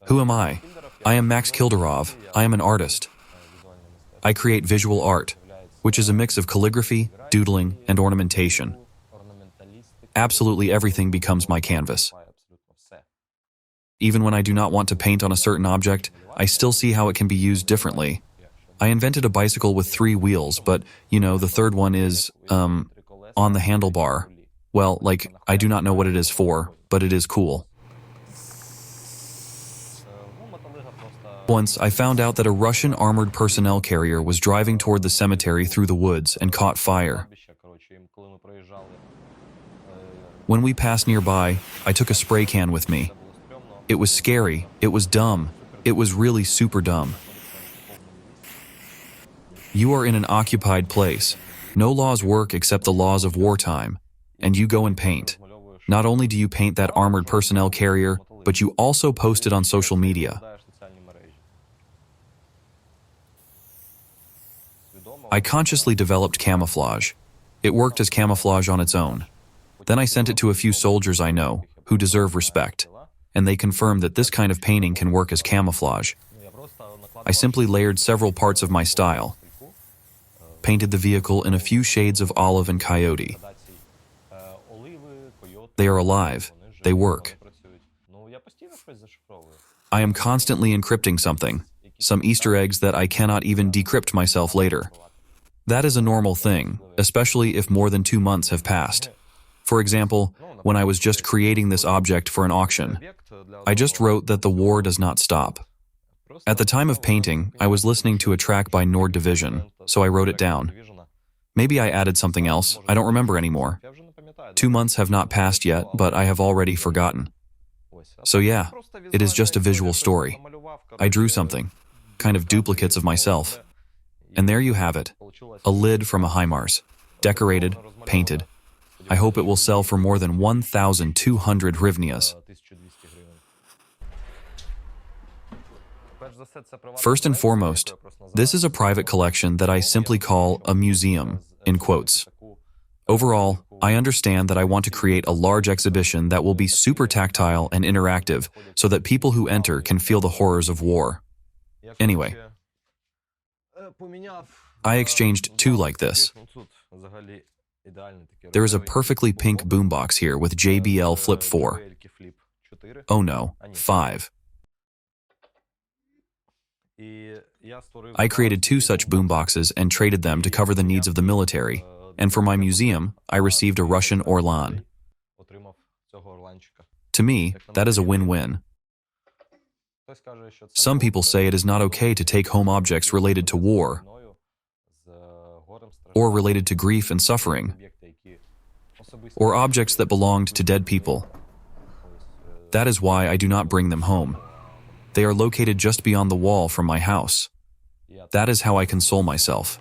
Who am I? I am Max Kilderov. I am an artist. I create visual art, which is a mix of calligraphy, doodling, and ornamentation. Absolutely everything becomes my canvas. Even when I do not want to paint on a certain object, I still see how it can be used differently. I invented a bicycle with 3 wheels, but, the third one is, on the handlebar. Well, I do not know what it is for, but it is cool. Once, I found out that a Russian armored personnel carrier was driving toward the cemetery through the woods and caught fire. When we passed nearby, I took a spray can with me. It was scary, it was dumb, it was really super dumb. You are in an occupied place. No laws work except the laws of wartime, and you go and paint. Not only do you paint that armored personnel carrier, but you also post it on social media. I consciously developed camouflage. It worked as camouflage on its own. Then I sent it to a few soldiers I know, who deserve respect, and they confirmed that this kind of painting can work as camouflage. I simply layered several parts of my style, painted the vehicle in a few shades of olive and coyote. They are alive. They work. I am constantly encrypting something, some Easter eggs that I cannot even decrypt myself later. That is a normal thing, especially if more than 2 months have passed. For example, when I was just creating this object for an auction, I just wrote that the war does not stop. At the time of painting, I was listening to a track by Nord Division, so I wrote it down. Maybe I added something else, I don't remember anymore. 2 months have not passed yet, but I have already forgotten. So yeah, it is just a visual story. I drew something, kind of duplicates of myself. And there you have it, a lid from a HIMARS, decorated, painted. I hope it will sell for more than 1,200 hryvnias. First and foremost, this is a private collection that I simply call a museum, in quotes. Overall, I understand that I want to create a large exhibition that will be super tactile and interactive so that people who enter can feel the horrors of war. Anyway, I exchanged 2 like this. There is a perfectly pink boombox here with JBL Flip 4. Oh no, 5. I created 2 such boomboxes and traded them to cover the needs of the military, and for my museum, I received a Russian Orlan. To me, that is a win-win. Some people say it is not okay to take home objects related to war or related to grief and suffering, or objects that belonged to dead people. That is why I do not bring them home. They are located just beyond the wall from my house. That is how I console myself.